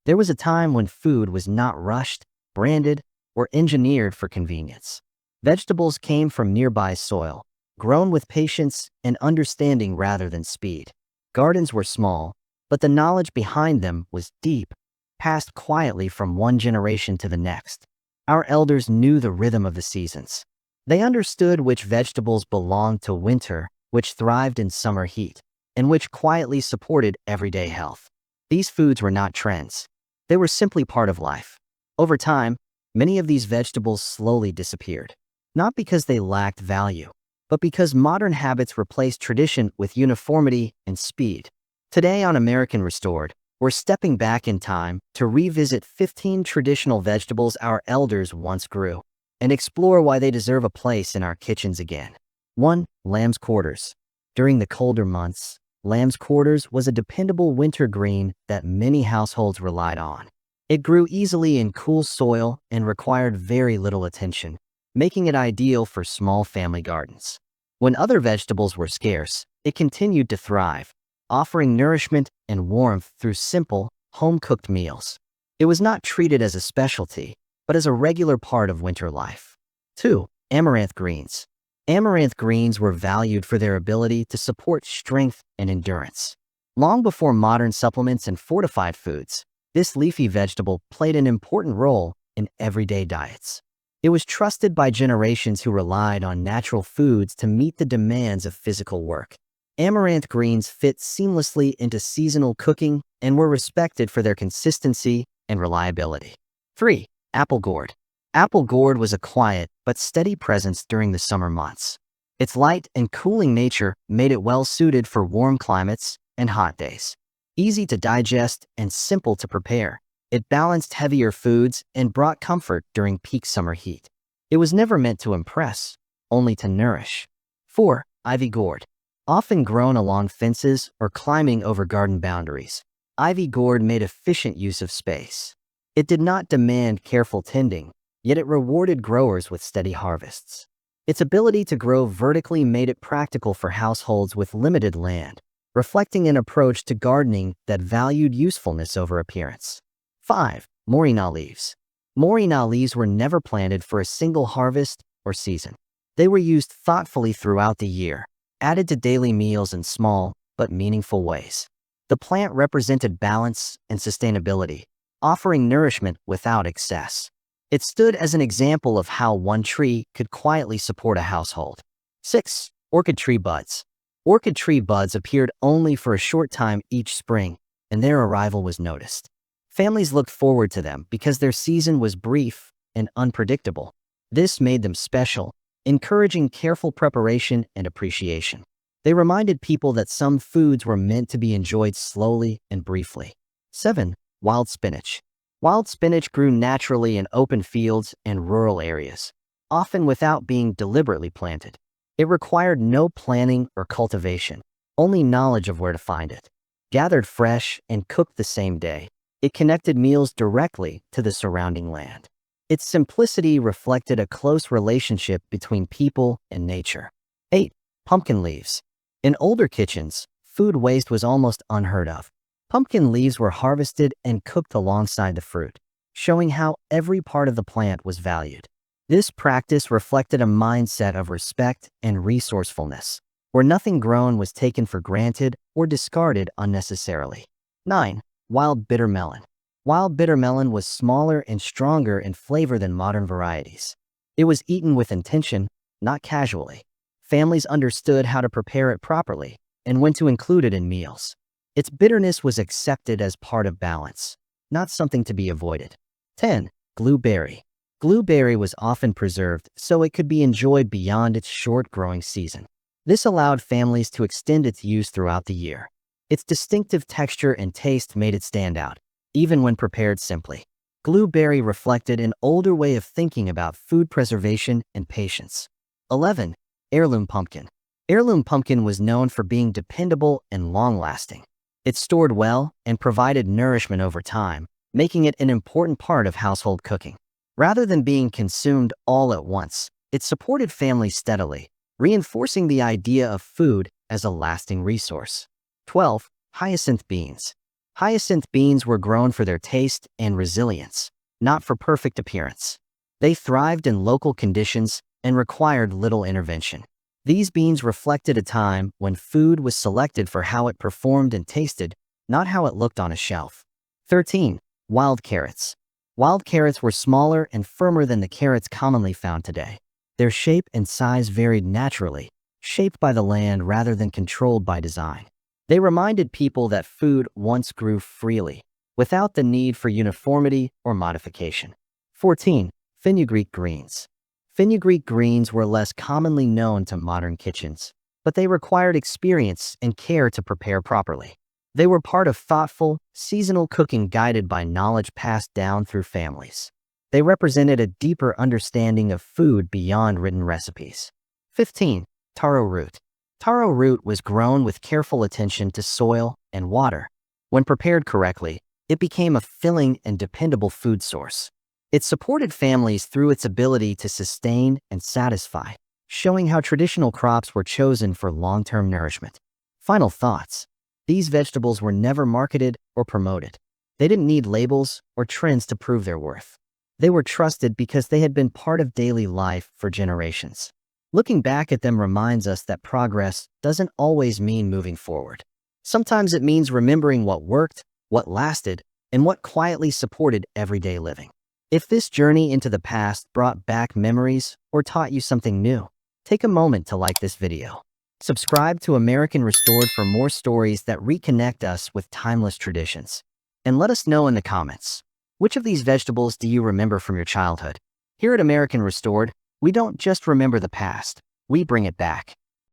There was a time when food was not rushed, branded, or engineered for convenience. Vegetables came from nearby soil, grown with patience and understanding rather than speed. Gardens were small, but the knowledge behind them was deep, passed quietly from one generation to the next. Our elders knew the rhythm of the seasons. They understood which vegetables belonged to winter, which thrived in summer heat, and which quietly supported everyday health. These foods were not trends. They were simply part of life. Over time, many of these vegetables slowly disappeared, not because they lacked value, but because modern habits replaced tradition with uniformity and speed. Today on American Restored, we're stepping back in time to revisit 15 traditional vegetables our elders once grew and explore why they deserve a place in our kitchens again. 1. Lamb's quarters. During the colder months, lamb's quarters was a dependable winter green that many households relied on. It grew easily in cool soil and required very little attention, making it ideal for small family gardens. When other vegetables were scarce, it continued to thrive, offering nourishment and warmth through simple, home-cooked meals. It was not treated as a specialty, but as a regular part of winter life. 2. Amaranth greens. Amaranth greens were valued for their ability to support strength and endurance. Long before modern supplements and fortified foods, this leafy vegetable played an important role in everyday diets. It was trusted by generations who relied on natural foods to meet the demands of physical work. Amaranth greens fit seamlessly into seasonal cooking and were respected for their consistency and reliability. 3. Apple gourd. Apple gourd was a quiet but steady presence during the summer months. Its light and cooling nature made it well suited for warm climates and hot days. Easy to digest and simple to prepare, it balanced heavier foods and brought comfort during peak summer heat. It was never meant to impress, only to nourish. 4. Ivy gourd. Often grown along fences or climbing over garden boundaries, ivy gourd made efficient use of space. It did not demand careful tending, yet it rewarded growers with steady harvests. Its ability to grow vertically made it practical for households with limited land, reflecting an approach to gardening that valued usefulness over appearance. 5. Morina leaves. Morina leaves were never planted for a single harvest or season. They were used thoughtfully throughout the year, added to daily meals in small but meaningful ways. The plant represented balance and sustainability, offering nourishment without excess. It stood as an example of how one tree could quietly support a household. 6. Orchid tree buds. Orchid tree buds appeared only for a short time each spring, and their arrival was noticed. Families looked forward to them because their season was brief and unpredictable. This made them special, encouraging careful preparation and appreciation. They reminded people that some foods were meant to be enjoyed slowly and briefly. 7. Wild spinach. Wild spinach grew naturally in open fields and rural areas, often without being deliberately planted. It required no planning or cultivation, only knowledge of where to find it. Gathered fresh and cooked the same day, it connected meals directly to the surrounding land. Its simplicity reflected a close relationship between people and nature. 8. Pumpkin leaves. In older kitchens, food waste was almost unheard of. Pumpkin leaves were harvested and cooked alongside the fruit, showing how every part of the plant was valued. This practice reflected a mindset of respect and resourcefulness, where nothing grown was taken for granted or discarded unnecessarily. 9. Wild bitter melon. Wild bitter melon was smaller and stronger in flavor than modern varieties. It was eaten with intention, not casually. Families understood how to prepare it properly and when to include it in meals. Its bitterness was accepted as part of balance, not something to be avoided. 10. Blueberry. Blueberry was often preserved so it could be enjoyed beyond its short growing season. This allowed families to extend its use throughout the year. Its distinctive texture and taste made it stand out, even when prepared simply. Blueberry reflected an older way of thinking about food preservation and patience. 11. Heirloom pumpkin. Heirloom pumpkin was known for being dependable and long-lasting. It stored well and provided nourishment over time, making it an important part of household cooking. Rather than being consumed all at once, it supported families steadily, reinforcing the idea of food as a lasting resource. 12. Hyacinth beans. Hyacinth beans were grown for their taste and resilience, not for perfect appearance. They thrived in local conditions and required little intervention. These beans reflected a time when food was selected for how it performed and tasted, not how it looked on a shelf. 13. Wild carrots. Wild carrots were smaller and firmer than the carrots commonly found today. Their shape and size varied naturally, shaped by the land rather than controlled by design. They reminded people that food once grew freely, without the need for uniformity or modification. 14. Fenugreek greens. Fenugreek greens were less commonly known to modern kitchens, but they required experience and care to prepare properly. They were part of thoughtful, seasonal cooking guided by knowledge passed down through families. They represented a deeper understanding of food beyond written recipes. 15. Taro root. Taro root was grown with careful attention to soil and water. When prepared correctly, it became a filling and dependable food source. It supported families through its ability to sustain and satisfy, showing how traditional crops were chosen for long-term nourishment. Final thoughts. These vegetables were never marketed or promoted. They didn't need labels or trends to prove their worth. They were trusted because they had been part of daily life for generations. Looking back at them reminds us that progress doesn't always mean moving forward. Sometimes it means remembering what worked, what lasted, and what quietly supported everyday living. If this journey into the past brought back memories or taught you something new, take a moment to like this video. Subscribe to American Restored for more stories that reconnect us with timeless traditions. And let us know in the comments, which of these vegetables do you remember from your childhood? Here at American Restored, we don't just remember the past, we bring it back.